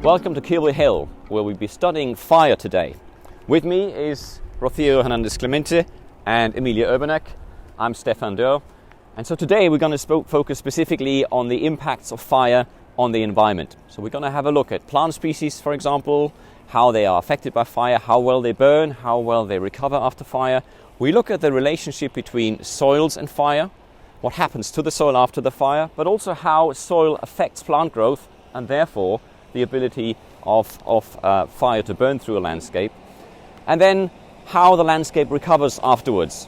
Welcome to Kilvey Hill, where we'll be studying fire today. With me is Rocío Hernandez Clemente and Emilia Urbanek. I'm Stefan Dörr. And so today we're going to focus specifically on the impacts of fire on the environment. So we're going to have a look at plant species, for example, how they are affected by fire, how well they burn, how well they recover after fire. We look at the relationship between soils and fire, what happens to the soil after the fire, but also how soil affects plant growth and therefore the ability of fire to burn through a landscape, and then how the landscape recovers afterwards.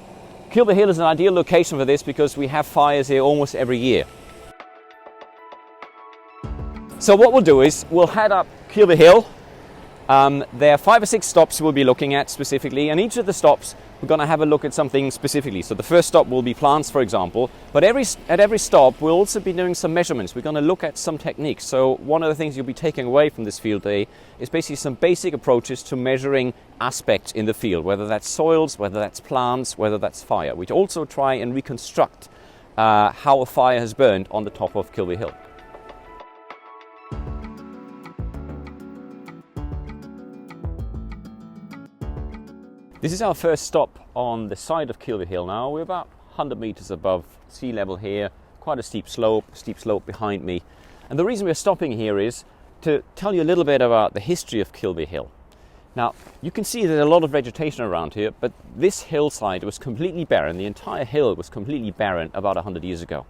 Kilvey Hill is an ideal location for this because we have fires here almost every year. So what we'll do is we'll head up Kilvey Hill. There are 5 or 6 stops we'll be looking at specifically, and each of the stops we're going to have a look at something specifically. So the first stop will be plants, for example, but at every stop we'll also be doing some measurements. We're going to look at some techniques. So one of the things you'll be taking away from this field day is basically some basic approaches to measuring aspects in the field, whether that's soils, whether that's plants, whether that's fire. We also try and reconstruct how a fire has burned on the top of Kilvey Hill. This is our first stop on the side of Kilvey Hill now. We're about 100 meters above sea level here, quite a steep slope behind me. And the reason we're stopping here is to tell you a little bit about the history of Kilvey Hill. Now, you can see there's a lot of vegetation around here, but this hillside was completely barren. The entire hill was completely barren about 100 years ago.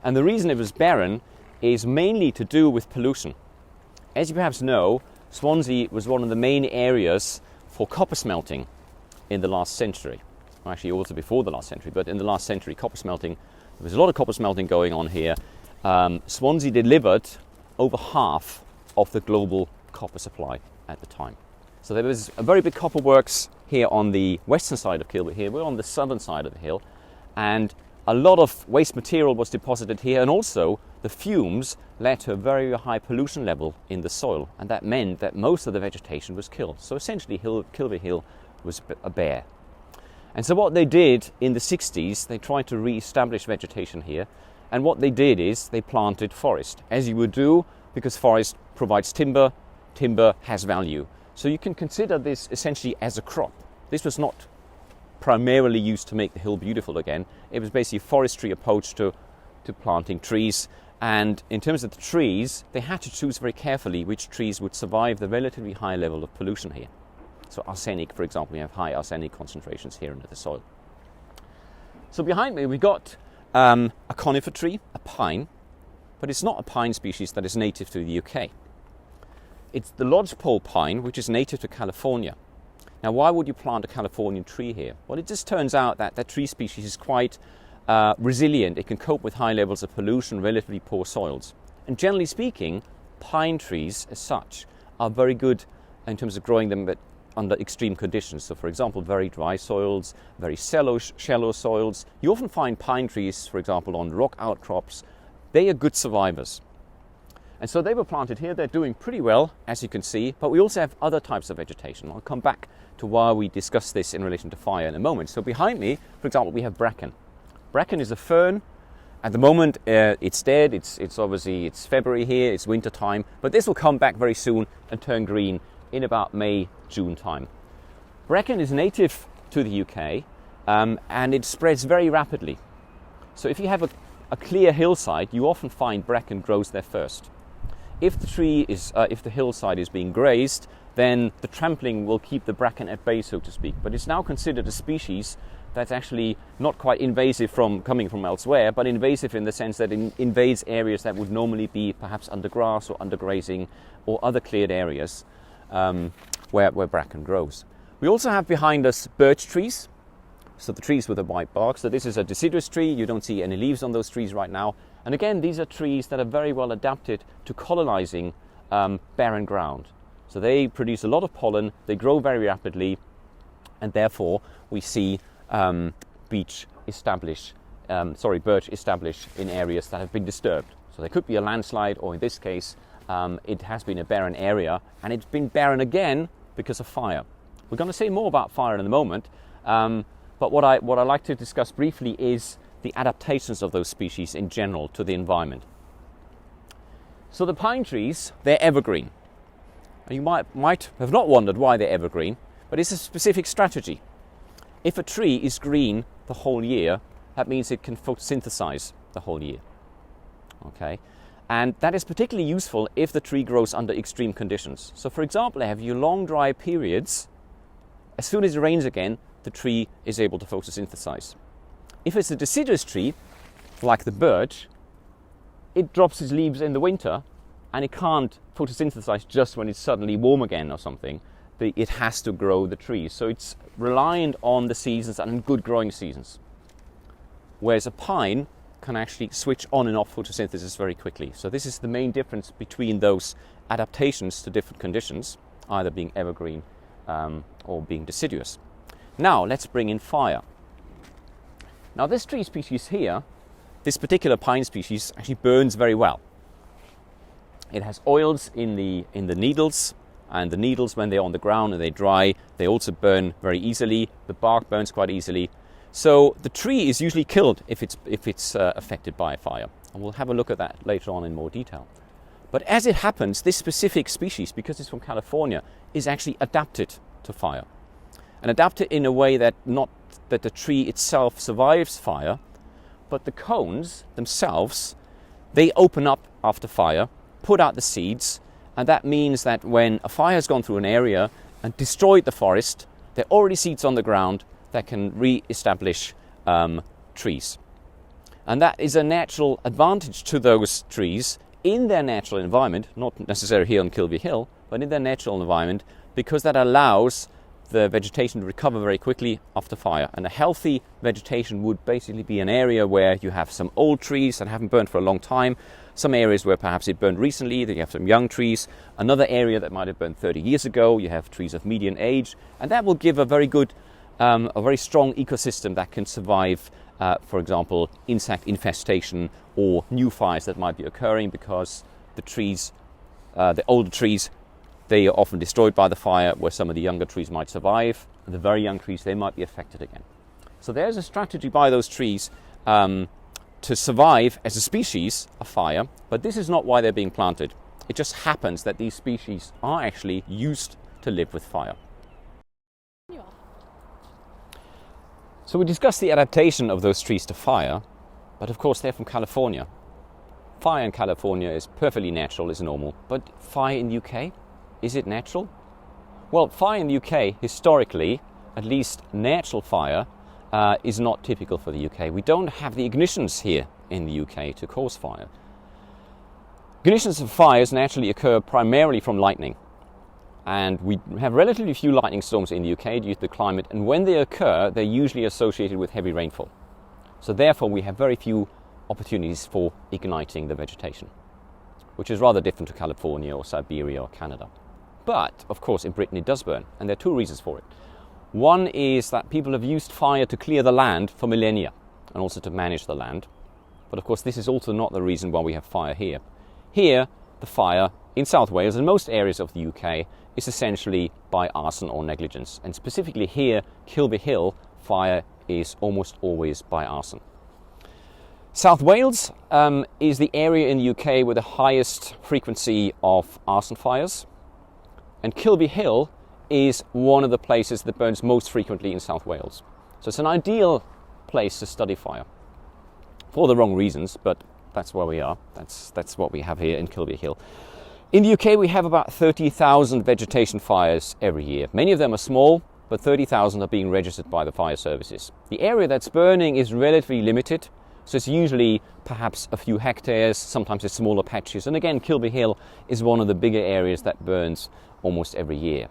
And the reason it was barren is mainly to do with pollution. As you perhaps know, Swansea was one of the main areas for copper smelting in the last century. Well, actually also before the last century, but in the last century, copper smelting, there was a lot of copper smelting going on here. Swansea delivered over half of the global copper supply at the time. So there was a very big copper works here on the western side of Kilvey here. We're on the southern side of the hill, and a lot of waste material was deposited here, and also the fumes led to a very high pollution level in the soil, and that meant that most of the vegetation was killed. So essentially Kilvey Hill was a bare. And so what they did in the 60s, they tried to re-establish vegetation here, and what they did is they planted forest, as you would do, because forest provides timber has value. So you can consider this essentially as a crop. This was not primarily used to make the hill beautiful again. It was basically a forestry approach to planting trees. And in terms of the trees, they had to choose very carefully which trees would survive the relatively high level of pollution here. So arsenic, for example, we have high arsenic concentrations here into the soil. So behind me we've got a conifer tree, a pine, but it's not a pine species that is native to the UK. It's the lodgepole pine, which is native to California. Now, why would you plant a Californian tree here? Well, it just turns out that that tree species is quite resilient. It can cope with high levels of pollution, relatively poor soils. And generally speaking, pine trees as such are very good in terms of growing them, but under extreme conditions. So for example, very dry soils, very shallow soils. You often find pine trees, for example, on rock outcrops. They are good survivors. And so they were planted here. They're doing pretty well, as you can see, but we also have other types of vegetation. I'll come back to why we discuss this in relation to fire in a moment. So behind me, for example, we have bracken. Bracken is a fern. At the moment, it's dead. It's obviously, it's February here, it's winter time, but this will come back very soon and turn green in about May, June time. Bracken is native to the UK and it spreads very rapidly. So if you have a clear hillside, you often find bracken grows there first. If the hillside is being grazed, then the trampling will keep the bracken at bay, so to speak. But it's now considered a species that's actually not quite invasive coming from elsewhere, but invasive in the sense that it invades areas that would normally be perhaps under grass or under grazing or other cleared areas where bracken grows. We also have behind us birch trees, so the trees with a white bark. So this is a deciduous tree. You don't see any leaves on those trees right now. And again, these are trees that are very well adapted to colonizing barren ground. So they produce a lot of pollen, they grow very rapidly, and therefore we see birch establish in areas that have been disturbed. So there could be a landslide, or in this case, it has been a barren area, and it's been barren again because of fire. We're going to say more about fire in a moment, but what I'd like to discuss briefly is the adaptations of those species in general to the environment. So the pine trees, they're evergreen. And you might have not wondered why they're evergreen, but it's a specific strategy. If a tree is green the whole year, that means it can photosynthesize the whole year. Okay? And that is particularly useful if the tree grows under extreme conditions. So for example, have you long dry periods, as soon as it rains again, the tree is able to photosynthesize. If it's a deciduous tree, like the birch, it drops its leaves in the winter and it can't photosynthesize just when it's suddenly warm again or something. It has to grow the tree. So it's reliant on the seasons and good growing seasons. Whereas a pine can actually switch on and off photosynthesis very quickly. So this is the main difference between those adaptations to different conditions, either being evergreen or being deciduous. Now let's bring in fire. Now this tree species here, this particular pine species, actually burns very well. It has oils in the needles, and the needles, when they're on the ground and they dry, they also burn very easily. The bark burns quite easily. So the tree is usually killed if it's affected by a fire. And we'll have a look at that later on in more detail. But as it happens, this specific species, because it's from California, is actually adapted to fire. And adapted in a way that not that the tree itself survives fire, but the cones themselves, they open up after fire, put out the seeds, and that means that when a fire has gone through an area and destroyed the forest, there are already seeds on the ground that can re-establish trees. And that is a natural advantage to those trees in their natural environment, not necessarily here on Kilvey Hill, but in their natural environment, because that allows the vegetation to recover very quickly after fire. And a healthy vegetation would basically be an area where you have some old trees that haven't burned for a long time, some areas where perhaps it burned recently, that you have some young trees, another area that might have burned 30 years ago, you have trees of median age, and that will give a very good, a very strong ecosystem that can survive, for example, insect infestation or new fires that might be occurring, because the trees, the older trees, they are often destroyed by the fire, where some of the younger trees might survive. The very young trees, they might be affected again. So there's a strategy by those trees to survive as a species of fire, but this is not why they're being planted. It just happens that these species are actually used to live with fire. So we discussed the adaptation of those trees to fire, but of course they're from California. Fire in California is perfectly natural, is normal, but fire in the UK? Is it natural? Well, fire in the UK, historically, at least natural fire, is not typical for the UK. We don't have the ignitions here in the UK to cause fire. Ignitions of fires naturally occur primarily from lightning. And we have relatively few lightning storms in the UK due to the climate, and when they occur, they're usually associated with heavy rainfall. So therefore, we have very few opportunities for igniting the vegetation, which is rather different to California or Siberia or Canada. But, of course, in Britain it does burn, and there are two reasons for it. One is that people have used fire to clear the land for millennia, and also to manage the land. But, of course, this is also not the reason why we have fire here. Here, the fire in South Wales and most areas of the UK is essentially by arson or negligence. And specifically here, Kilvey Hill, fire is almost always by arson. South Wales is the area in the UK with the highest frequency of arson fires. And Kilvey Hill is one of the places that burns most frequently in South Wales. So it's an ideal place to study fire. For the wrong reasons, but that's where we are. That's what we have here in Kilvey Hill. In the UK, we have about 30,000 vegetation fires every year. Many of them are small, but 30,000 are being registered by the fire services. The area that's burning is relatively limited, so it's usually perhaps a few hectares, sometimes it's smaller patches. And again, Kilvey Hill is one of the bigger areas that burns almost every year.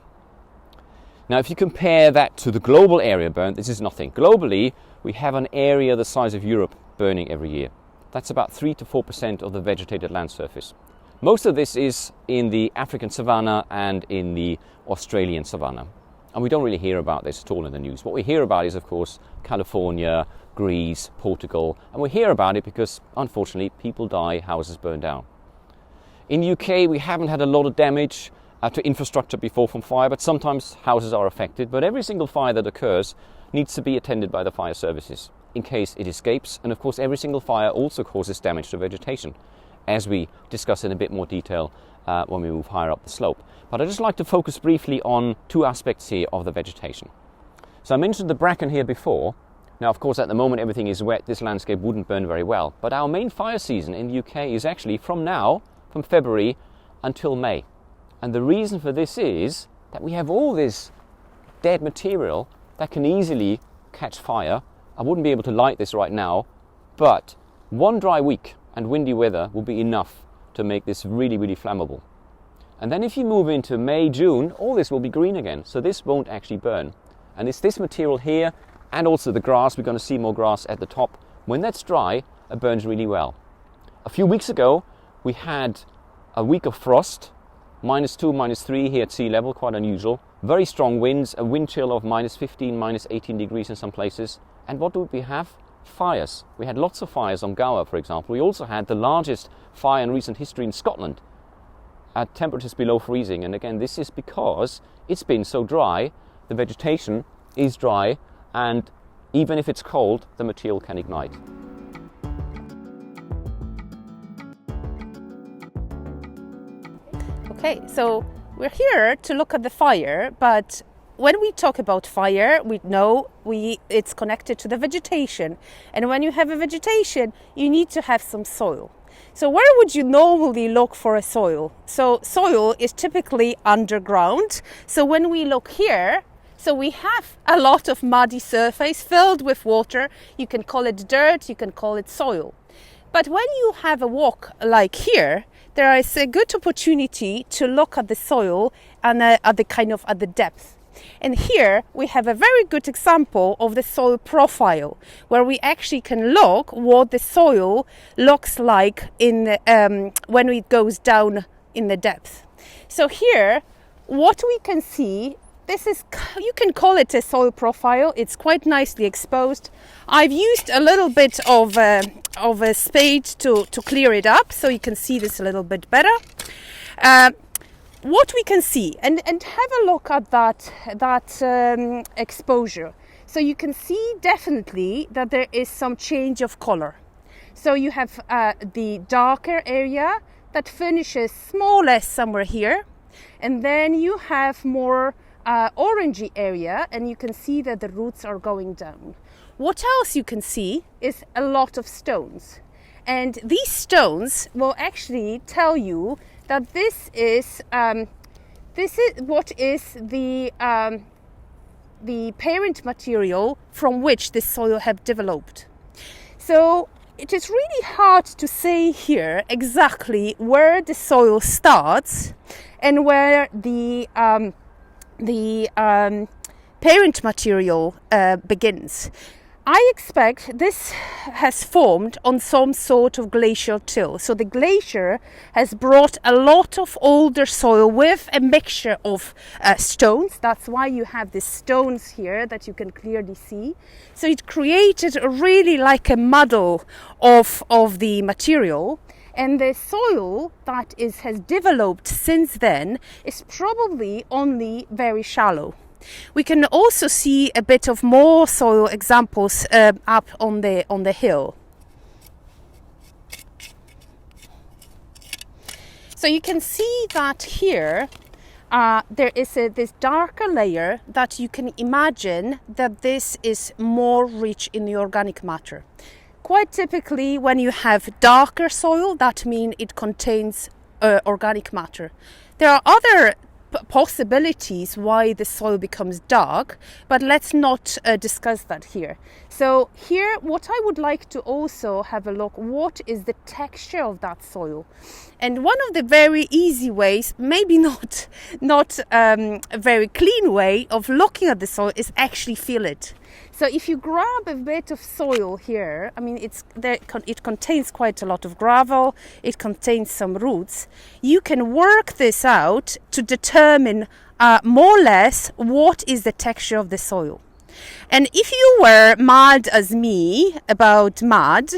Now, if you compare that to the global area burned, this is nothing. Globally, we have an area the size of Europe burning every year. That's about 3 to 4% of the vegetated land surface. Most of this is in the African savanna and in the Australian savanna. And we don't really hear about this at all in the news. What we hear about is, of course, California, Greece, Portugal. And we hear about it because, unfortunately, people die, houses burn down. In the UK, we haven't had a lot of damage to infrastructure before from fire, but sometimes houses are affected. But every single fire that occurs needs to be attended by the fire services in case it escapes. And of course, every single fire also causes damage to vegetation, as we discuss in a bit more detail when we move higher up the slope. But I'd just like to focus briefly on two aspects here of the vegetation. So I mentioned the bracken here before. Now, of course, at the moment everything is wet, this landscape wouldn't burn very well. But our main fire season in the UK is actually from February until May. And the reason for this is that we have all this dead material that can easily catch fire. I wouldn't be able to light this right now, but one dry week and windy weather will be enough to make this really, really flammable. And then if you move into May, June, all this will be green again. So this won't actually burn. And it's this material here and also the grass. We're going to see more grass at the top. When that's dry, it burns really well. A few weeks ago, we had a week of frost, -2, -3 here at sea level, quite unusual. Very strong winds, a wind chill of -15, -18 degrees in some places. And what did we have? Fires. We had lots of fires on Gower, for example. We also had the largest fire in recent history in Scotland at temperatures below freezing. And again, this is because it's been so dry, the vegetation is dry, and even if it's cold, the material can ignite. Okay, so we're here to look at the fire, but when we talk about fire, we know it's connected to the vegetation. And when you have a vegetation, you need to have some soil. So where would you normally look for a soil? So soil is typically underground. So when we look here, so we have a lot of muddy surface filled with water. You can call it dirt, you can call it soil. But when you have a walk like here, there is a good opportunity to look at the soil and at the depth. And here we have a very good example of the soil profile, where we actually can look what the soil looks like when it goes down in the depth. So here, what we can see, you can call it a soil profile. It's quite nicely exposed. I've used a little bit of a spade to clear it up, so you can see this a little bit better. What we can see, and have a look at that exposure. So you can see definitely that there is some change of color. So you have the darker area that finishes more or less somewhere here, and then you have more orangey area, and you can see that the roots are going down. What else you can see is a lot of stones, and these stones will actually tell you that this is what is the parent material from which the soil have developed. So it is really hard to say here exactly where the soil starts and where the parent material begins. I expect this has formed on some sort of glacial till. So the glacier has brought a lot of older soil with a mixture of stones. That's why you have these stones here that you can clearly see. So it created really like a muddle of the material. And the soil that has developed since then is probably only very shallow. We can also see a bit of more soil examples up on the hill. So you can see that here there is this darker layer that you can imagine that this is more rich in the organic matter. Quite typically, when you have darker soil, that means it contains organic matter. There are other possibilities why the soil becomes dark, but let's not discuss that here. So here, what I would like to also have a look, what is the texture of that soil? And one of the very easy ways, maybe not a very clean way of looking at the soil, is actually feel it. So if you grab a bit of soil here, I mean, it contains quite a lot of gravel, it contains some roots. You can work this out to determine more or less what is the texture of the soil. And if you were mad as me about mud,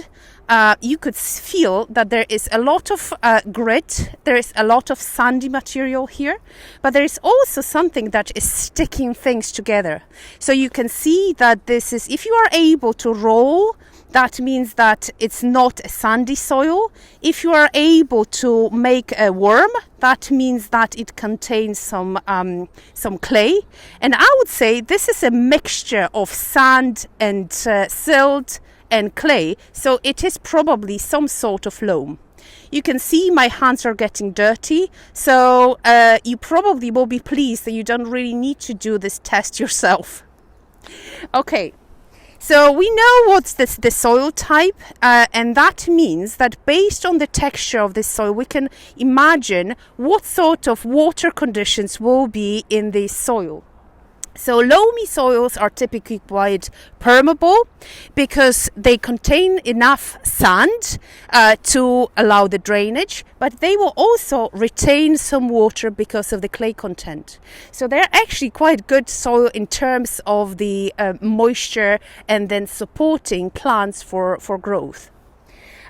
you could feel that there is a lot of grit, there is a lot of sandy material here, but there is also something that is sticking things together. So you can see that this is, if you are able to roll that means that it's not a sandy soil. If you are able to make a worm, that means that it contains some clay. And I would say this is a mixture of sand and silt and clay, so it is probably some sort of loam. You can see my hands are getting dirty, so you probably will be pleased that you don't really need to do this test yourself. Okay, so we know what's the soil type, and that means that based on the texture of the soil, we can imagine what sort of water conditions will be in this soil. So loamy soils are typically quite permeable because they contain enough sand to allow the drainage, but they will also retain some water because of the clay content. So they're actually quite good soil in terms of the moisture and then supporting plants for growth.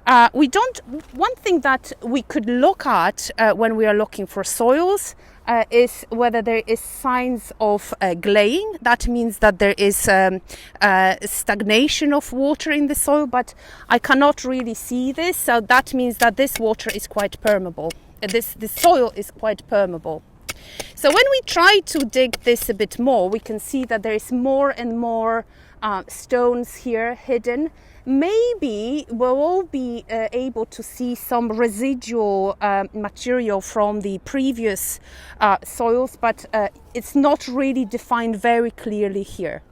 One thing that we could look at when we are looking for soils is whether there is signs of glaying. That means that there is stagnation of water in the soil, but I cannot really see this, so that means that this water is quite permeable. This soil is quite permeable. So when we try to dig this a bit more, we can see that there is more and more stones here hidden. Maybe we will be able to see some residual material from the previous soils, but it's not really defined very clearly here.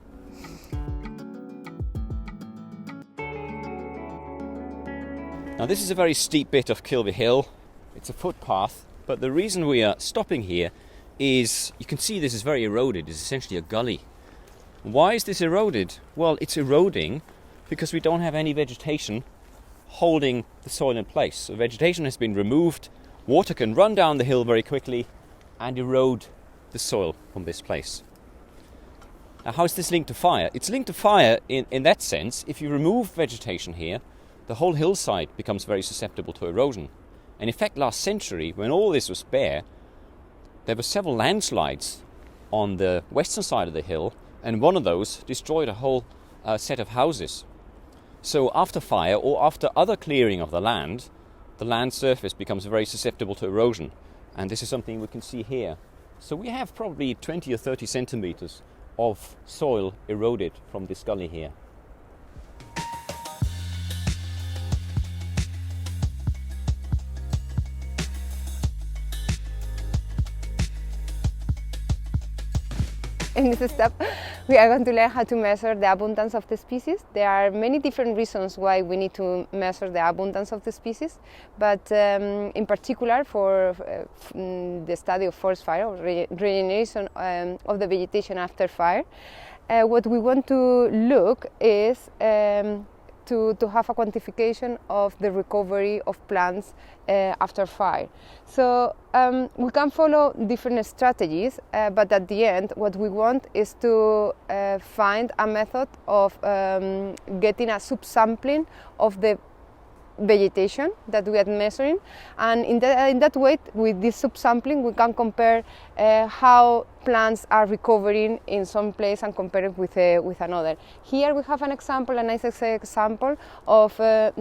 Now this is a very steep bit of Kilvey Hill. It's a footpath, but the reason we are stopping here is you can see this is very eroded. It's essentially a gully. Why is this eroded? Well, it's eroding because we don't have any vegetation holding the soil in place. So vegetation has been removed, water can run down the hill very quickly and erode the soil from this place. Now how is this linked to fire? It's linked to fire in that sense. If you remove vegetation here, the whole hillside becomes very susceptible to erosion. And in fact, last century, when all this was bare, there were several landslides on the western side of the hill, and one of those destroyed a whole set of houses. So after fire or after other clearing of the land surface becomes very susceptible to erosion. And this is something we can see here. So we have probably 20 or 30 centimeters of soil eroded from this gully here. In this step, we are going to learn how to measure the abundance of the species. There are many different reasons why we need to measure the abundance of the species, but in particular for the study of forest fire, or regeneration of the vegetation after fire, what we want to look is to have a quantification of the recovery of plants after fire. So we can follow different strategies, but at the end what we want is to find a method of getting a subsampling of the vegetation that we are measuring, and in that way, with this subsampling, we can compare how plants are recovering in some place and compare it with another. Here we have an example, a nice example of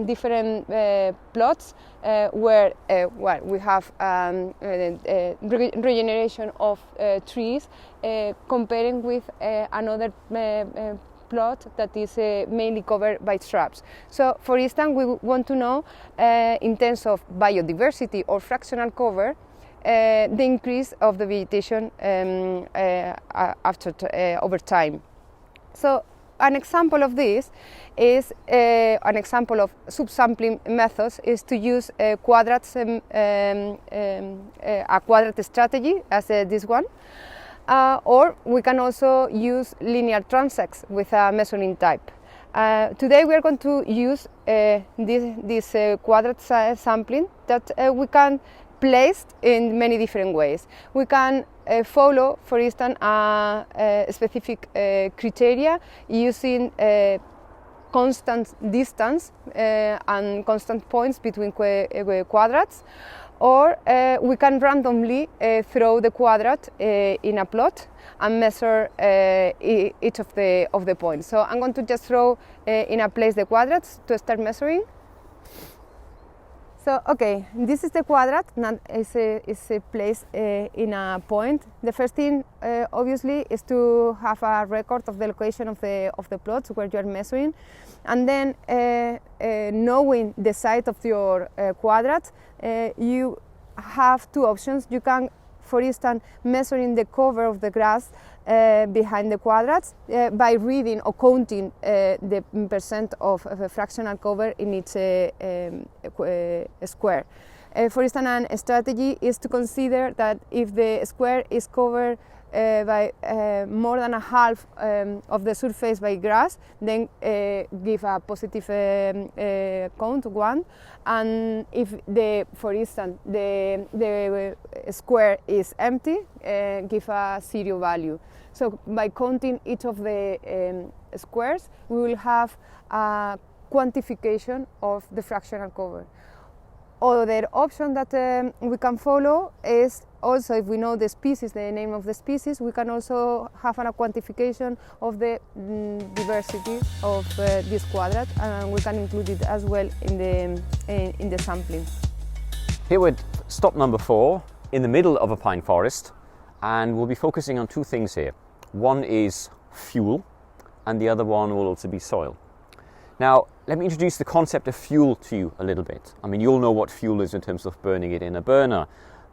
different plots where we have regeneration of trees comparing with another plot that is mainly covered by shrubs. So, for instance, we want to know, in terms of biodiversity or fractional cover, the increase of the vegetation over time. So, an example of this is an example of subsampling methods is to use quadrats, a quadrat strategy as this one. Or we can also use linear transects with a measuring type. Today we are going to use this quadrat sampling that we can place in many different ways. We can follow, for instance, a specific criteria using constant distance and constant points between quadrats, or we can randomly throw the quadrat in a plot and measure each of the points. So I'm going to just throw in a place the quadrats to start measuring. So, okay, this is the quadrat, is placed in a point. The first thing, obviously, is to have a record of the location of the plots where you are measuring. And then, knowing the site of your quadrat, you have two options. You can, for instance, measuring the cover of the grass behind the quadrats by reading or counting the percent of a fractional cover in each square. For instance, a strategy is to consider that if the square is covered by more than a half of the surface by grass, then give a positive count, 1. And if, for instance, the square is empty, give a 0 value. So by counting each of the squares, we will have a quantification of the fractional cover. Other option that we can follow is also, if we know the species, the name of the species, we can also have a quantification of the diversity of this quadrat, and we can include it as well in the sampling. Here we're stop number 4 in the middle of a pine forest, and we'll be focusing on two things here. One is fuel, and the other one will also be soil. Now, let me introduce the concept of fuel to you a little bit. I mean, you'll know what fuel is in terms of burning it in a burner,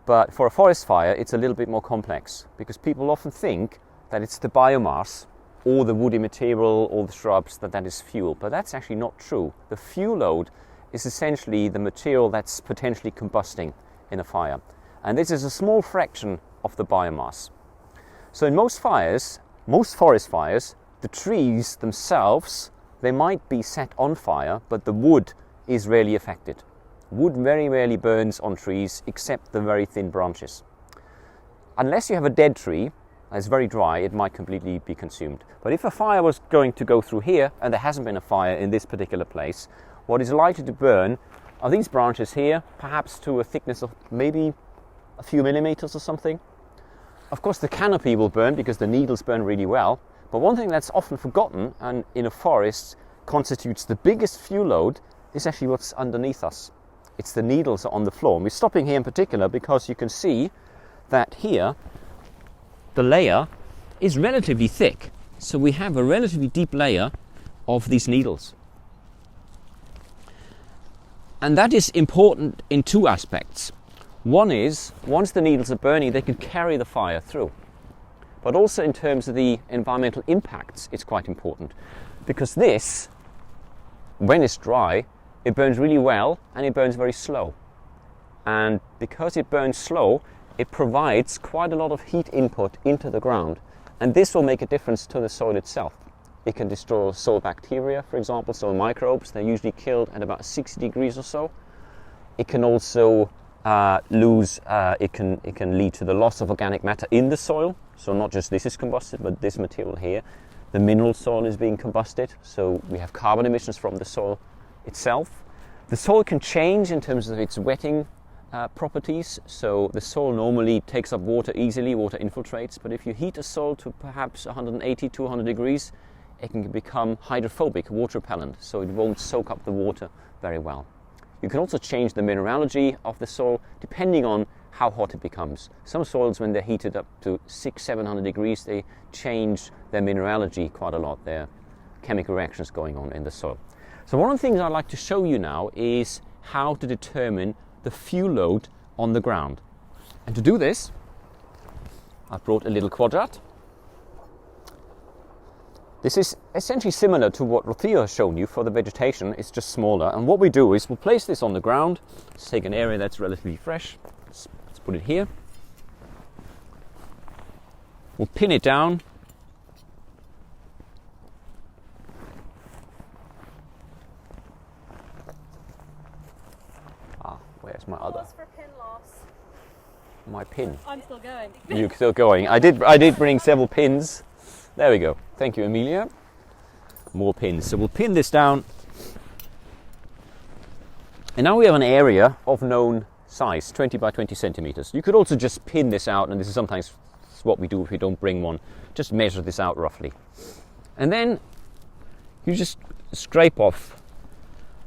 but for a forest fire, it's a little bit more complex, because people often think that it's the biomass or the woody material or the shrubs that is fuel, but that's actually not true. The fuel load is essentially the material that's potentially combusting in a fire, and this is a small fraction of the biomass. So in most fires, most forest fires, the trees themselves, they might be set on fire, but the wood is rarely affected. Wood very rarely burns on trees except the very thin branches. Unless you have a dead tree that's very dry, it might completely be consumed. But if a fire was going to go through here, and there hasn't been a fire in this particular place, what is likely to burn are these branches here, perhaps to a thickness of maybe a few millimeters or something. Of course, the canopy will burn because the needles burn really well. But one thing that's often forgotten and in a forest constitutes the biggest fuel load is actually what's underneath us. It's the needles on the floor. And we're stopping here in particular because you can see that here the layer is relatively thick. So we have a relatively deep layer of these needles. And that is important in two aspects. One is, once the needles are burning, they can carry the fire through. But also in terms of the environmental impacts, it's quite important. Because this, when it's dry, it burns really well and it burns very slow. And because it burns slow, it provides quite a lot of heat input into the ground. And this will make a difference to the soil itself. It can destroy soil bacteria, for example, soil microbes. They're usually killed at about 60 degrees or so. It can also it can lead to the loss of organic matter in the soil. So not just this is combusted, but this material here. The mineral soil is being combusted, so we have carbon emissions from the soil itself. The soil can change in terms of its wetting properties. So the soil normally takes up water easily, water infiltrates, but if you heat a soil to perhaps 180, 200 degrees, it can become hydrophobic, water repellent, so it won't soak up the water very well. You can also change the mineralogy of the soil depending on how hot it becomes. Some soils, when they're heated up to 600-700 degrees, they change their mineralogy quite a lot. There are chemical reactions going on in the soil. So one of the things I'd like to show you now is how to determine the fuel load on the ground. And to do this, I've brought a little quadrat. This is essentially similar to what Rothio has shown you for the vegetation. It's just smaller. And what we do is we'll place this on the ground. Let's take an area that's relatively fresh. Let's put it here. We'll pin it down. Where's my other? Pause for pin loss. My pin. I'm still going. You're still going. I did bring several pins. There we go. Thank you, Amelia. More pins. So we'll pin this down. And now we have an area of known size, 20 by 20 centimeters. You could also just pin this out, and this is sometimes what we do if we don't bring one. Just measure this out roughly. And then you just scrape off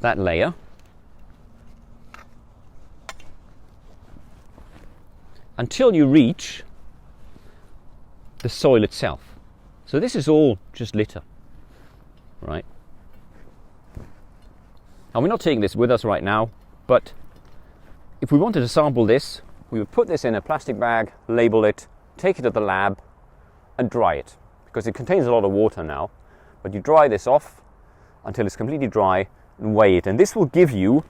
that layer. Until you reach the soil itself. So this is all just litter, right? Now we're not taking this with us right now, but if we wanted to sample this, we would put this in a plastic bag, label it, take it to the lab and dry it, because it contains a lot of water now. But you dry this off until it's completely dry and weigh it, and this will give you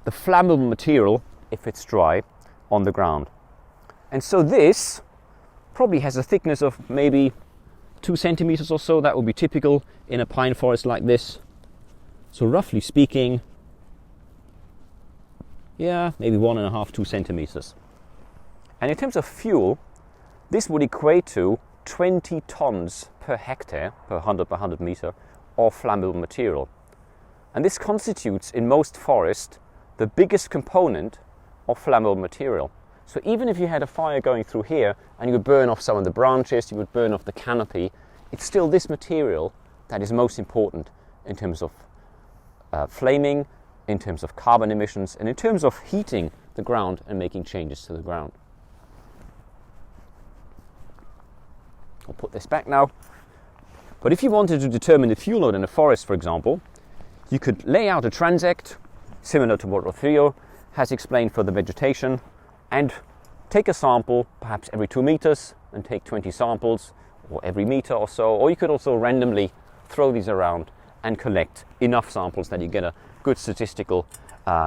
the flammable material, if it's dry, on the ground. And so this probably has a thickness of maybe 2 centimeters or so. That would be typical in a pine forest like this. So roughly speaking, yeah, maybe 1.5, 2 centimeters. And in terms of fuel, this would equate to 20 tons per hectare, per 100 by 100 meter, of flammable material. And this constitutes, in most forests, the biggest component of flammable material. So even if you had a fire going through here and you would burn off some of the branches, you would burn off the canopy, it's still this material that is most important in terms of flaming, in terms of carbon emissions, and in terms of heating the ground and making changes to the ground. I'll put this back now. But if you wanted to determine the fuel load in a forest, for example, you could lay out a transect, similar to what Rodrigo has explained for the vegetation, and take a sample, perhaps every 2 meters, and take 20 samples, or every meter or so. Or you could also randomly throw these around and collect enough samples that you get a good statistical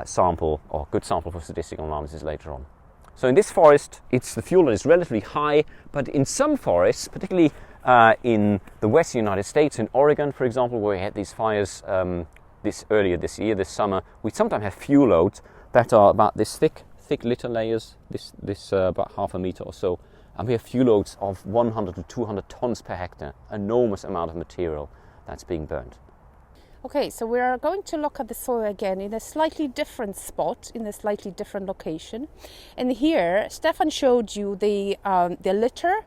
sample, or good sample for statistical analysis later on. So in this forest, the fuel load is relatively high, but in some forests, particularly in the western United States, in Oregon, for example, where we had these fires earlier this year, this summer, we sometimes have fuel loads that are about this thick litter layers, this about 0.5 meter or so, and we have fuel loads of 100 to 200 tons per hectare, enormous amount of material that's being burned. Okay, so we are going to look at the soil again in a slightly different spot, in a slightly different location. And here, Stefan showed you the litter,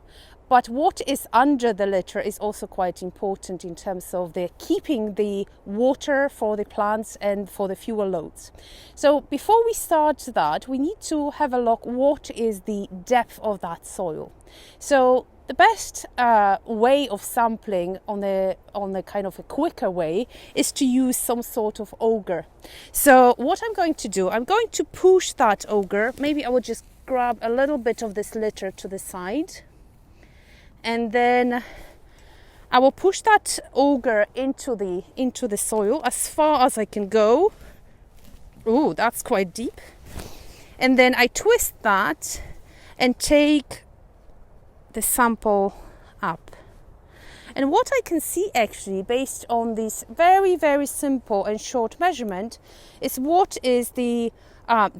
but what is under the litter is also quite important in terms of keeping the water for the plants and for the fuel loads. So before we start that, we need to have a look what is the depth of that soil. So the best way of sampling on a kind of a quicker way is to use some sort of auger. So what I'm going to do, I'm going to push that auger. Maybe I will just grab a little bit of this litter to the side, and then I will push that auger into the soil as far as I can go. Ooh, that's quite deep. And then I twist that and take the sample up. And what I can see actually, based on this very, very simple and short measurement, is what is the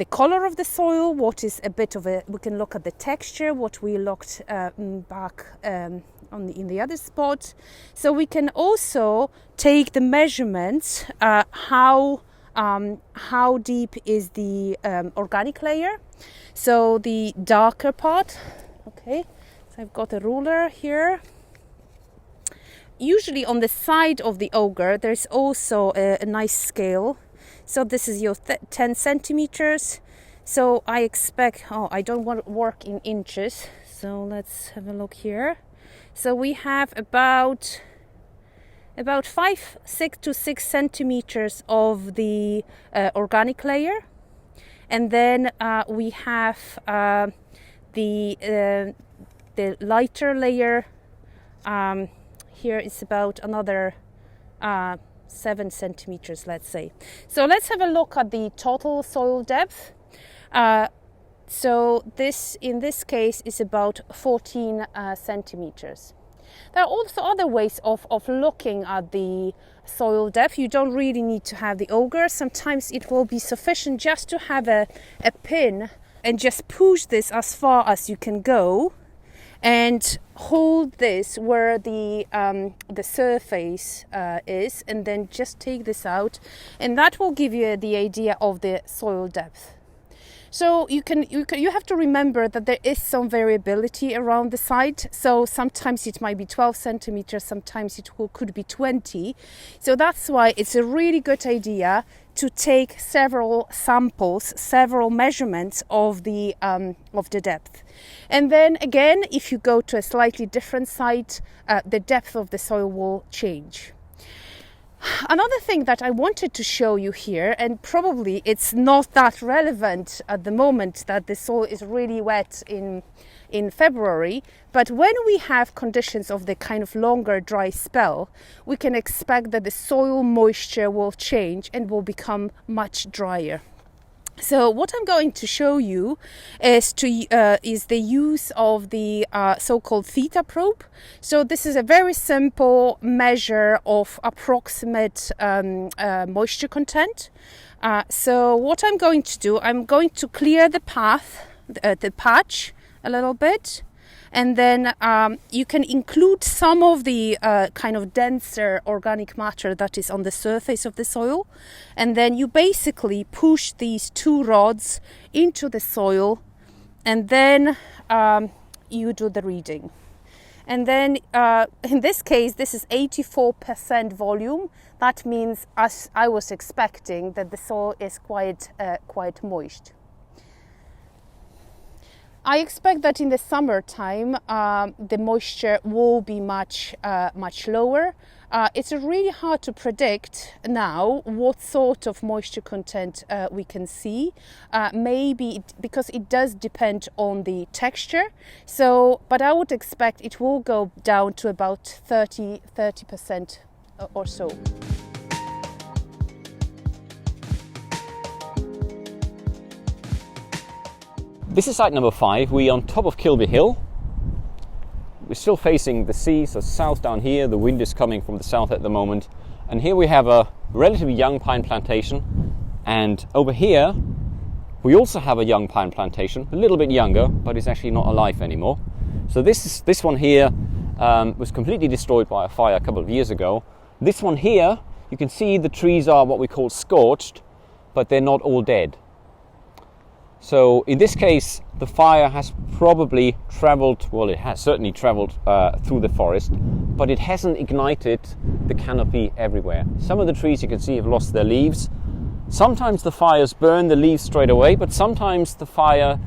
color of the soil, what is a bit of we can look at the texture, what we looked back in the other spot. So we can also take the measurements, how deep is the organic layer. So the darker part, okay. I've got a ruler here. Usually on the side of the auger there's also a nice scale. So this is your 10 centimeters. So I expect, I don't want to work in inches. So let's have a look here. So we have about 6 to 6 centimeters of the organic layer. And then we have the lighter layer. Here is about another 7 centimeters, let's say. So let's have a look at the total soil depth. So this, in this case, is about 14 centimeters. There are also other ways of looking at the soil depth. You don't really need to have the auger. Sometimes it will be sufficient just to have a pin and just push this as far as you can go, and hold this where the surface is, and then just take this out, and that will give you the idea of the soil depth. So you have to remember that there is some variability around the site. So sometimes it might be 12 centimeters, sometimes it could be 20. So that's why it's a really good idea to take several samples, several measurements of the depth. And then again, if you go to a slightly different site, the depth of the soil will change. Another thing that I wanted to show you here, and probably it's not that relevant at the moment that the soil is really wet in February, but when we have conditions of the kind of longer dry spell, we can expect that the soil moisture will change and will become much drier. So what I'm going to show you is the use of the so-called theta probe. So this is a very simple measure of approximate moisture content. So what I'm going to do, I'm going to clear the patch a little bit, and then you can include some of the kind of denser organic matter that is on the surface of the soil, and then you basically push these two rods into the soil, and then you do the reading. And then in this case, this is 84% volume. That means, as I was expecting, that the soil is quite moist. I expect that in the summertime, the moisture will be much lower. It's really hard to predict now what sort of moisture content we can see. Because it does depend on the texture. But I would expect it will go down to about 30% or so. This is site number 5. We're on top of Kilvey Hill. We're still facing the sea, so south down here. The wind is coming from the south at the moment. And here we have a relatively young pine plantation. And over here, we also have a young pine plantation, a little bit younger, but it's actually not alive anymore. So this one here was completely destroyed by a fire a couple of years ago. This one here, you can see the trees are what we call scorched, but they're not all dead. So in this case, the fire has probably traveled, well, it has certainly traveled through the forest, but it hasn't ignited the canopy everywhere. Some of the trees you can see have lost their leaves. Sometimes the fires burn the leaves straight away, but sometimes the fire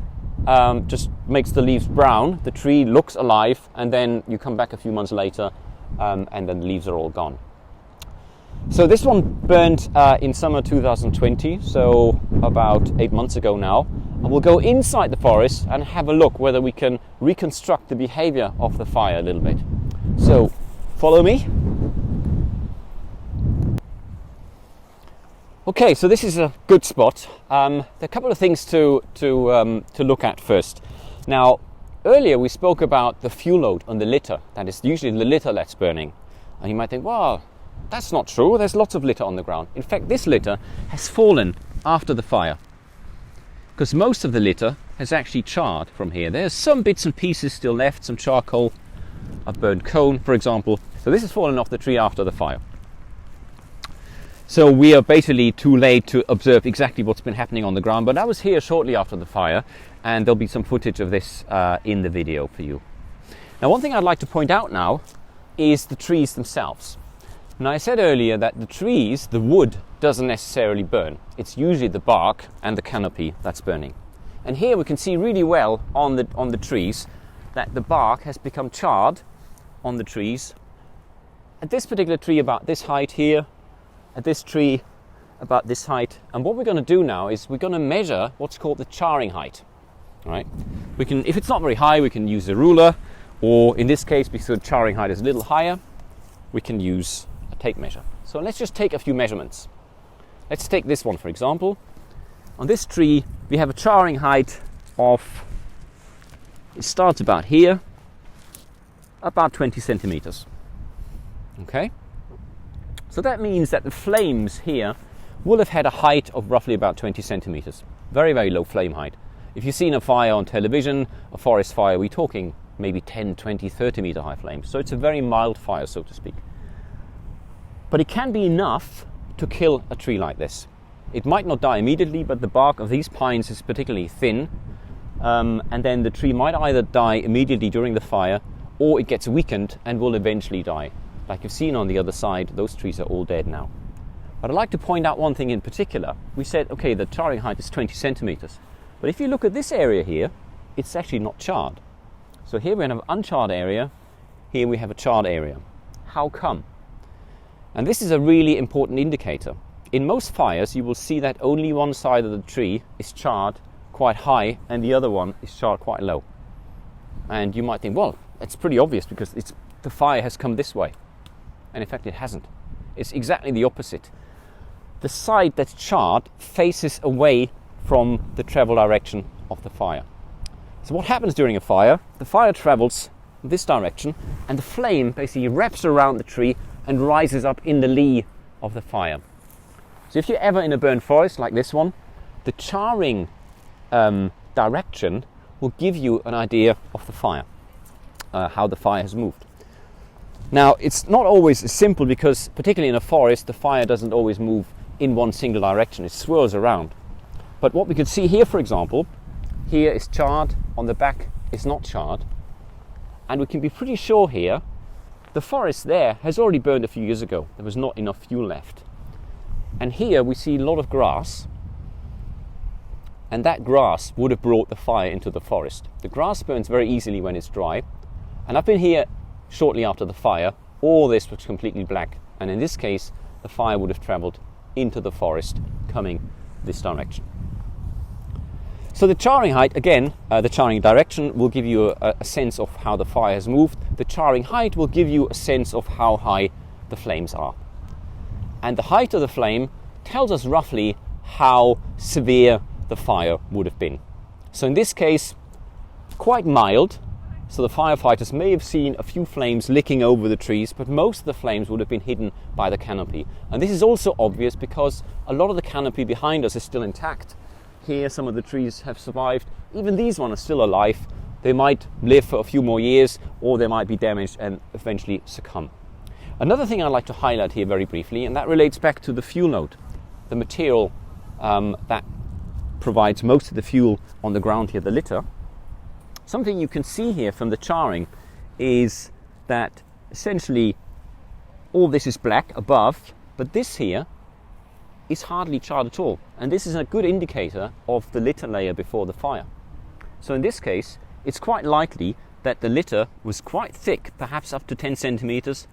just makes the leaves brown. The tree looks alive, and then you come back a few months later and then the leaves are all gone. So this one burned in summer 2020, so about 8 months ago now. And we'll go inside the forest and have a look whether we can reconstruct the behavior of the fire a little bit. So follow me. Okay, so this is a good spot. There are a couple of things to look at first. Now, earlier we spoke about the fuel load on the litter. That is usually the litter that's burning. And you might think, well, that's not true. There's lots of litter on the ground. In fact, this litter has fallen after the fire, because most of the litter has actually charred from here. There's some bits and pieces still left, some charcoal, a burnt cone, for example. So this has fallen off the tree after the fire. So we are basically too late to observe exactly what's been happening on the ground, but I was here shortly after the fire, and there'll be some footage of this in the video for you. Now, one thing I'd like to point out now is the trees themselves. Now, I said earlier that the trees, the wood, doesn't necessarily burn. It's usually the bark and the canopy that's burning. And here we can see really well on the trees that the bark has become charred on the trees. At this particular tree about this height here, at this tree about this height. And what we're going to do now is we're going to measure what's called the charring height. All right? We can, if it's not very high, we can use a ruler, or in this case, because the charring height is a little higher, we can use a tape measure. So let's just take a few measurements. Let's take this one, for example. On this tree, we have a charring height of, it starts about here, about 20 centimeters. Okay? So that means that the flames here will have had a height of roughly about 20 centimeters. Very, very low flame height. If you've seen a fire on television, a forest fire, we're talking maybe 10, 20, 30 meter high flames. So it's a very mild fire, so to speak. But it can be enough to kill a tree like this. It might not die immediately, but the bark of these pines is particularly thin, and then the tree might either die immediately during the fire, or it gets weakened and will eventually die. Like you've seen on the other side, those trees are all dead now. But I'd like to point out one thing in particular. We said, okay, the charring height is 20 centimeters. But if you look at this area here, it's actually not charred. So here we have an uncharred area, here we have a charred area. How come? And this is a really important indicator. In most fires, you will see that only one side of the tree is charred quite high and the other one is charred quite low. And you might think, well, it's pretty obvious because the fire has come this way. And in fact, it hasn't. It's exactly the opposite. The side that's charred faces away from the travel direction of the fire. So what happens during a fire? The fire travels this direction and the flame basically wraps around the tree and rises up in the lee of the fire. So if you're ever in a burnt forest like this one, the charring direction will give you an idea of the fire, how the fire has moved. Now, it's not always as simple because, particularly in a forest, the fire doesn't always move in one single direction. It swirls around. But what we can see here, for example, here is charred, on the back is not charred. And we can be pretty sure here, the forest there has already burned a few years ago. There was not enough fuel left. And here we see a lot of grass. And that grass would have brought the fire into the forest. The grass burns very easily when it's dry. And I've been here shortly after the fire. All this was completely black. And in this case, the fire would have traveled into the forest, coming this direction. So the charring height, again, the charring direction will give you a sense of how the fire has moved. The charring height will give you a sense of how high the flames are. And the height of the flame tells us roughly how severe the fire would have been. So in this case, quite mild. So the firefighters may have seen a few flames licking over the trees, but most of the flames would have been hidden by the canopy. And this is also obvious because a lot of the canopy behind us is still intact. Here some of the trees have survived. Even these ones are still alive. They might live for a few more years, or they might be damaged and eventually succumb. Another thing I'd like to highlight here very briefly, and that relates back to the fuel node, the material that provides most of the fuel on the ground here, the litter. Something you can see here from the charring is that essentially all this is black above, but this here is hardly charred at all. And this is a good indicator of the litter layer before the fire. So in this case, it's quite likely that the litter was quite thick, perhaps up to 10 centimeters,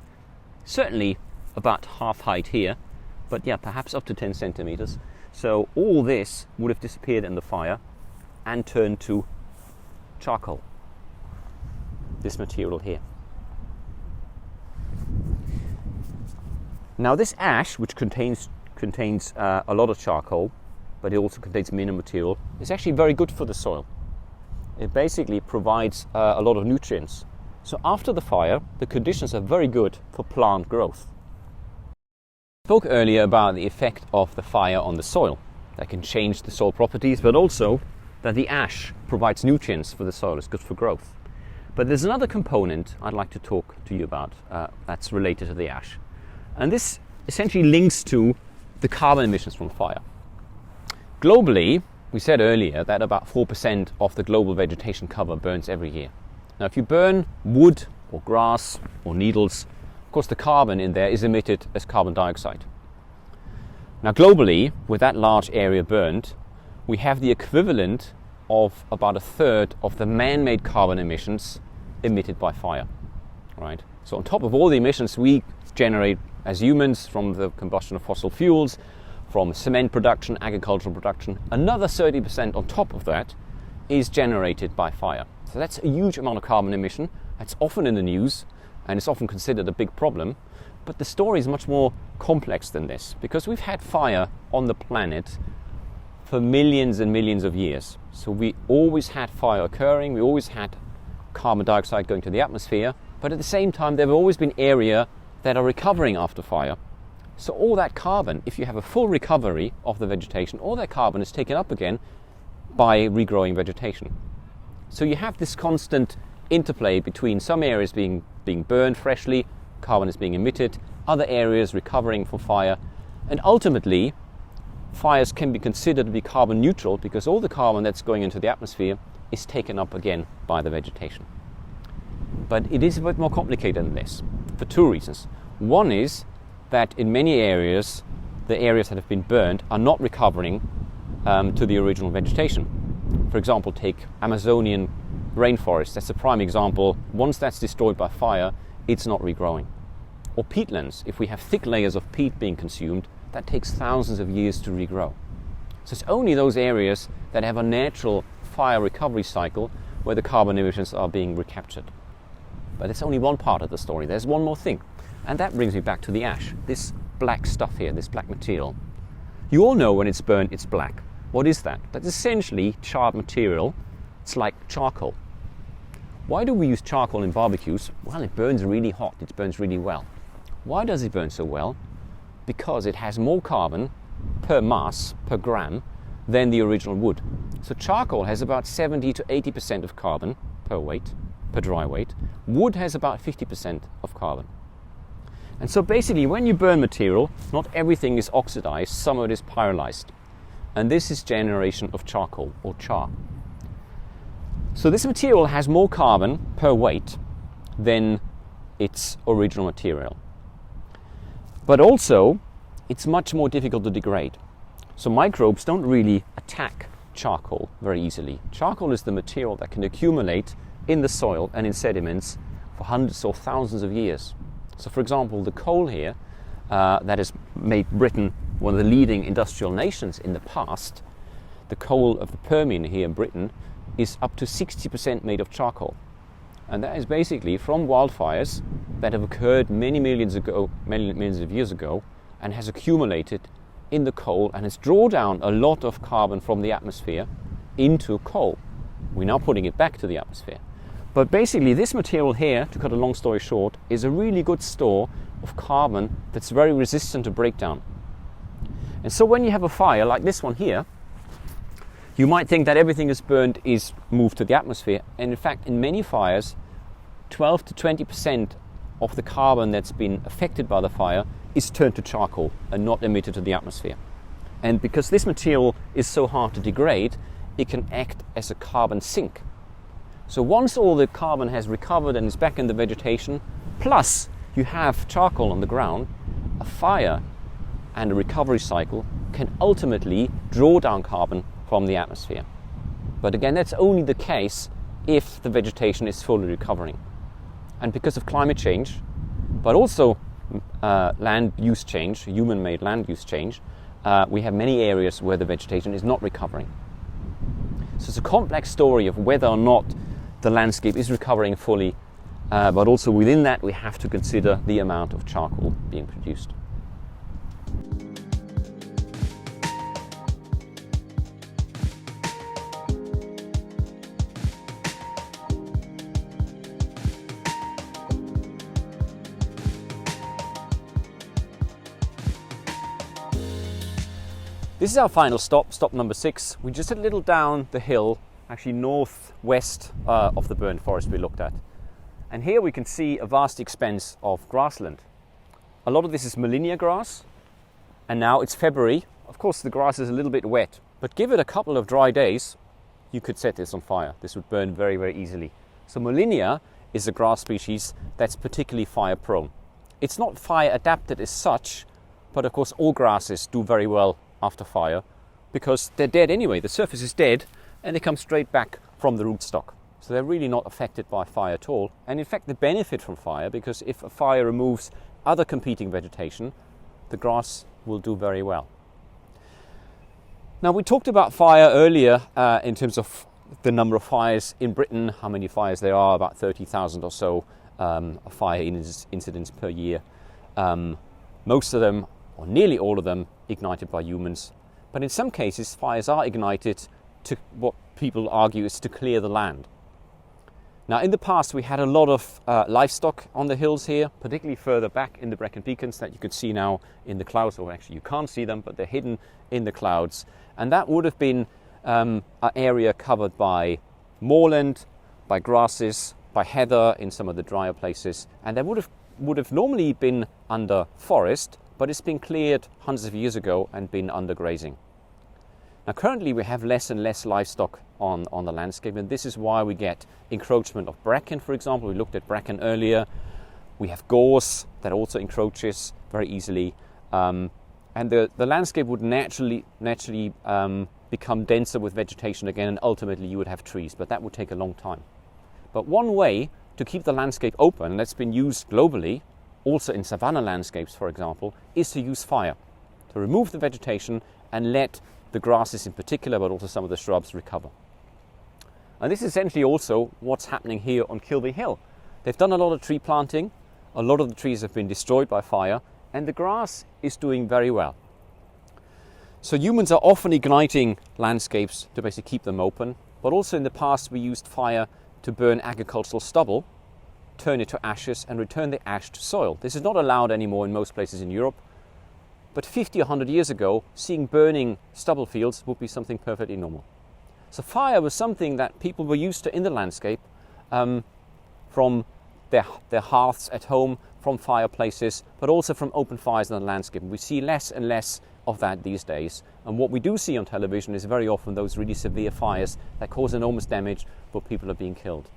certainly about half height here, but yeah, perhaps up to 10 centimeters. So all this would have disappeared in the fire and turned to charcoal, this material here. Now this ash, which contains a lot of charcoal, but it also contains mineral material, is actually very good for the soil. It basically provides a lot of nutrients. So after the fire, the conditions are very good for plant growth. I spoke earlier about the effect of the fire on the soil. That can change the soil properties, but also that the ash provides nutrients for the soil, it's good for growth. But there's another component I'd like to talk to you about that's related to the ash. And this essentially links to the carbon emissions from fire. Globally, we said earlier that about 4% of the global vegetation cover burns every year. Now, if you burn wood or grass or needles, of course the carbon in there is emitted as carbon dioxide. Now, globally, with that large area burned, we have the equivalent of about a third of the man-made carbon emissions emitted by fire, right? So on top of all the emissions we generate as humans from the combustion of fossil fuels, from cement production, agricultural production, another 30% on top of that is generated by fire. So that's a huge amount of carbon emission. That's often in the news and it's often considered a big problem. But the story is much more complex than this, because we've had fire on the planet for millions and millions of years. So we always had fire occurring, we always had carbon dioxide going to the atmosphere, but at the same time there have always been areas that are recovering after fire. So all that carbon, if you have a full recovery of the vegetation, all that carbon is taken up again by regrowing vegetation. So you have this constant interplay between some areas being burned freshly, carbon is being emitted, other areas recovering from fire, and ultimately fires can be considered to be carbon neutral because all the carbon that's going into the atmosphere is taken up again by the vegetation. But it is a bit more complicated than this for two reasons. One is that in many areas, the areas that have been burned are not recovering to the original vegetation. For example, take Amazonian rainforest. That's a prime example. Once that's destroyed by fire, it's not regrowing. Or peatlands. If we have thick layers of peat being consumed, that takes thousands of years to regrow. So it's only those areas that have a natural fire recovery cycle where the carbon emissions are being recaptured. But it's only one part of the story. There's one more thing. And that brings me back to the ash. This black stuff here, this black material. You all know when it's burned, it's black. What is that? That's essentially charred material. It's like charcoal. Why do we use charcoal in barbecues? Well, it burns really hot. It burns really well. Why does it burn so well? Because it has more carbon per mass, per gram, than the original wood. So charcoal has about 70 to 80% of carbon per weight, per dry weight. Wood has about 50% of carbon. And so basically when you burn material, not everything is oxidized, some of it is pyrolyzed. And this is generation of charcoal or char. So this material has more carbon per weight than its original material. But also, it's much more difficult to degrade. So microbes don't really attack charcoal very easily. Charcoal is the material that can accumulate in the soil and in sediments for hundreds or thousands of years. So for example, the coal here that has made Britain one of the leading industrial nations in the past, the coal of the Permian here in Britain is up to 60% made of charcoal. And that is basically from wildfires that have occurred many millions of years ago and has accumulated in the coal and has drawn down a lot of carbon from the atmosphere into coal. We're now putting it back to the atmosphere. But basically this material here, to cut a long story short, is a really good store of carbon that's very resistant to breakdown. And so when you have a fire like this one here, you might think that everything that's burned is moved to the atmosphere. And in fact, in many fires, 12 to 20% of the carbon that's been affected by the fire is turned to charcoal and not emitted to the atmosphere. And because this material is so hard to degrade, it can act as a carbon sink. So once all the carbon has recovered and is back in the vegetation, plus you have charcoal on the ground, a fire and a recovery cycle can ultimately draw down carbon from the atmosphere. But again, that's only the case if the vegetation is fully recovering. And because of climate change, but also land use change, human-made land use change, we have many areas where the vegetation is not recovering. So it's a complex story of whether or not the landscape is recovering fully, but also within that we have to consider the amount of charcoal being produced. This is our final stop, stop number 6. We just a little down the hill, actually northwest of the burned forest we looked at. And here we can see a vast expanse of grassland. A lot of this is Molinia grass, and now it's February. Of course the grass is a little bit wet, but give it a couple of dry days, you could set this on fire. This would burn very, very easily. So Molinia is a grass species that's particularly fire prone. It's not fire adapted as such, but of course all grasses do very well after fire because they're dead anyway. The surface is dead and they come straight back from the rootstock. So they're really not affected by fire at all. And in fact, they benefit from fire because if a fire removes other competing vegetation, the grass will do very well. Now, we talked about fire earlier in terms of the number of fires in Britain, how many fires there are, about 30,000 or so fire incidents per year. Most of them, or nearly all of them, ignited by humans. But in some cases, fires are ignited to what people argue is to clear the land. Now, in the past, we had a lot of livestock on the hills here, particularly further back in the Brecon Beacons that you can see now in the clouds, or actually you can't see them, but they're hidden in the clouds. And that would have been an area covered by moorland, by grasses, by heather in some of the drier places. And they would have normally been under forest, but it's been cleared hundreds of years ago and been under grazing. Now currently we have less and less livestock on the landscape, and this is why we get encroachment of bracken, for example. We looked at bracken earlier. We have gorse that also encroaches very easily. And the landscape would naturally become denser with vegetation again, and ultimately you would have trees, but that would take a long time. But one way to keep the landscape open, and that's been used globally, also in savanna landscapes, for example, is to use fire, to remove the vegetation and let the grasses in particular, but also some of the shrubs, recover. And this is essentially also what's happening here on Kilvey Hill. They've done a lot of tree planting, a lot of the trees have been destroyed by fire, and the grass is doing very well. So humans are often igniting landscapes to basically keep them open, but also in the past we used fire to burn agricultural stubble, turn it to ashes and return the ash to soil. This is not allowed anymore in most places in Europe, but 50 or 100 years ago, seeing burning stubble fields would be something perfectly normal. So fire was something that people were used to in the landscape, from their hearths at home, from fireplaces, but also from open fires in the landscape. And we see less and less of that these days. And what we do see on television is very often those really severe fires that cause enormous damage, but people are being killed.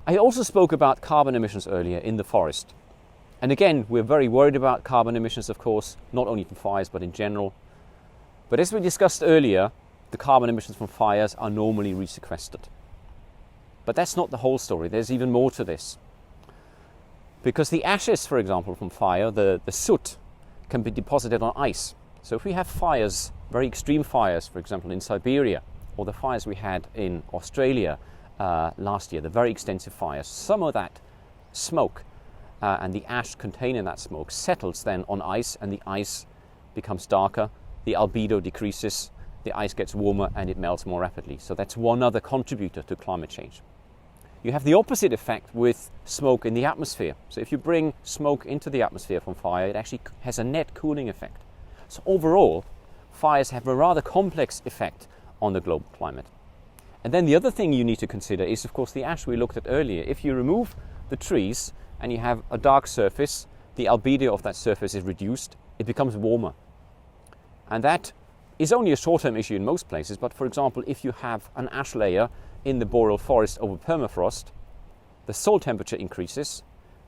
I also spoke about carbon emissions earlier in the forest. And again, we're very worried about carbon emissions, of course, not only from fires, but in general. But as we discussed earlier, the carbon emissions from fires are normally resequestered. But that's not the whole story. There's even more to this. Because the ashes, for example, from fire, the soot, can be deposited on ice. So if we have fires, very extreme fires, for example, in Siberia, or the fires we had in Australia last year, the very extensive fires, some of that smoke and the ash contained in that smoke settles then on ice, and the ice becomes darker, the albedo decreases, the ice gets warmer and it melts more rapidly. So that's one other contributor to climate change. You have the opposite effect with smoke in the atmosphere. So if you bring smoke into the atmosphere from fire, it actually has a net cooling effect. So overall, fires have a rather complex effect on the global climate. And then the other thing you need to consider is, of course, the ash we looked at earlier. If you remove the trees and you have a dark surface, the albedo of that surface is reduced, it becomes warmer. And that is only a short-term issue in most places, but for example, if you have an ash layer in the boreal forest over permafrost, the soil temperature increases,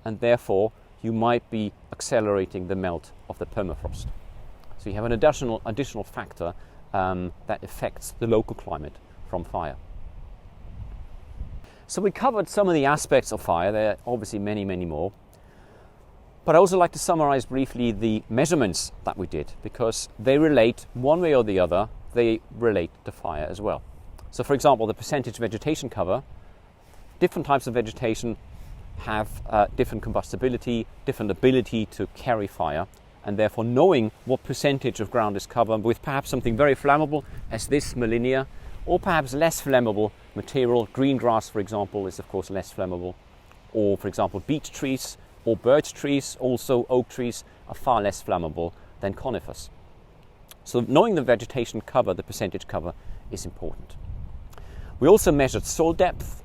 and therefore you might be accelerating the melt of the permafrost. So you have an additional factor that affects the local climate from fire. So we covered some of the aspects of fire. There are obviously many, many more. But I also like to summarize briefly the measurements that we did, because they relate, one way or the other, they relate to fire as well. So for example, the percentage vegetation cover, different types of vegetation have different combustibility, different ability to carry fire, and therefore knowing what percentage of ground is covered with perhaps something very flammable as this Molinia, or perhaps less flammable material. Green grass, for example, is of course less flammable, or for example beech trees or birch trees, also oak trees, are far less flammable than conifers. So knowing the vegetation cover, the percentage cover, is important. We also measured soil depth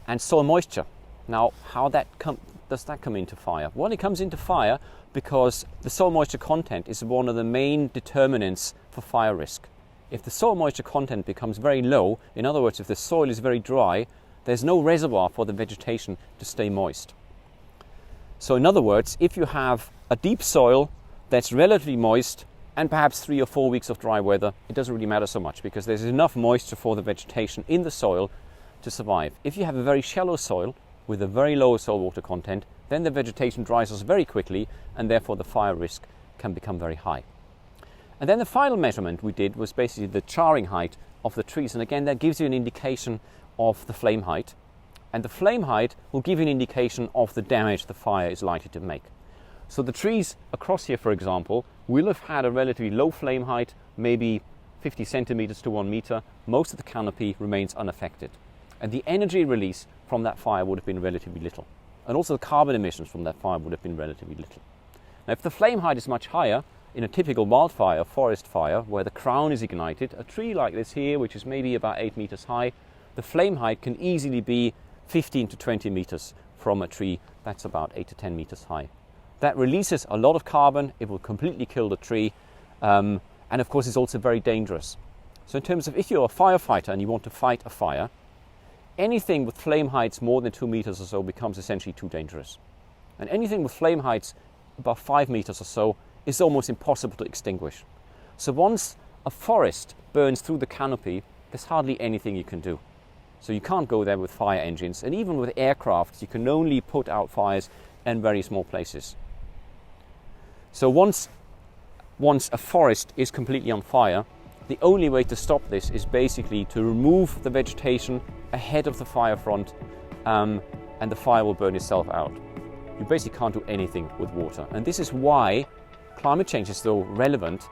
and soil moisture. Now, how does that come into fire? Well, it comes into fire because the soil moisture content is one of the main determinants for fire risk. If the soil moisture content becomes very low, in other words, if the soil is very dry, there's no reservoir for the vegetation to stay moist. So in other words, if you have a deep soil that's relatively moist and perhaps 3 or 4 weeks of dry weather, it doesn't really matter so much because there's enough moisture for the vegetation in the soil to survive. If you have a very shallow soil with a very low soil water content, then the vegetation dries us very quickly, and therefore the fire risk can become very high. And then the final measurement we did was basically the charring height of the trees. And again, that gives you an indication of the flame height. And the flame height will give you an indication of the damage the fire is likely to make. So the trees across here, for example, will have had a relatively low flame height, maybe 50 centimeters to 1 meter. Most of the canopy remains unaffected. And the energy release from that fire would have been relatively little. And also the carbon emissions from that fire would have been relatively little. Now, if the flame height is much higher, in a typical wildfire, forest fire, where the crown is ignited, a tree like this here, which is maybe about 8 meters high, the flame height can easily be 15 to 20 meters from a tree that's about 8 to 10 meters high. That releases a lot of carbon, it will completely kill the tree, and And of course, it's also very dangerous. So in terms of if you're a firefighter and you want to fight a fire, anything with flame heights more than 2 meters or so becomes essentially too dangerous. And anything with flame heights above 5 meters or so is almost impossible to extinguish. So once a forest burns through the canopy, there's hardly anything you can do. So you can't go there with fire engines, and even with aircraft, you can only put out fires in very small places. So once a forest is completely on fire, the only way to stop this is basically to remove the vegetation ahead of the fire front, and the fire will burn itself out. You basically can't do anything with water. And this is why climate change is so relevant.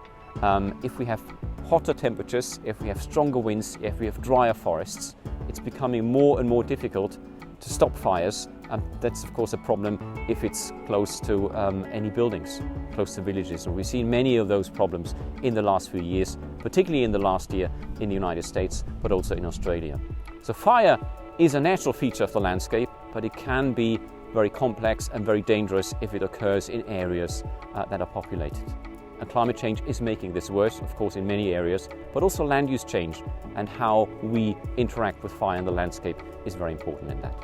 If we have hotter temperatures, if we have stronger winds, if we have drier forests, it's becoming more and more difficult to stop fires. And that's of course a problem if it's close to any buildings, close to villages. And we've seen many of those problems in the last few years, particularly in the last year in the United States, but also in Australia. So fire is a natural feature of the landscape, but it can be very complex and very dangerous if it occurs in areas that are populated. And climate change is making this worse, of course, in many areas, but also land use change and how we interact with fire in the landscape is very important in that.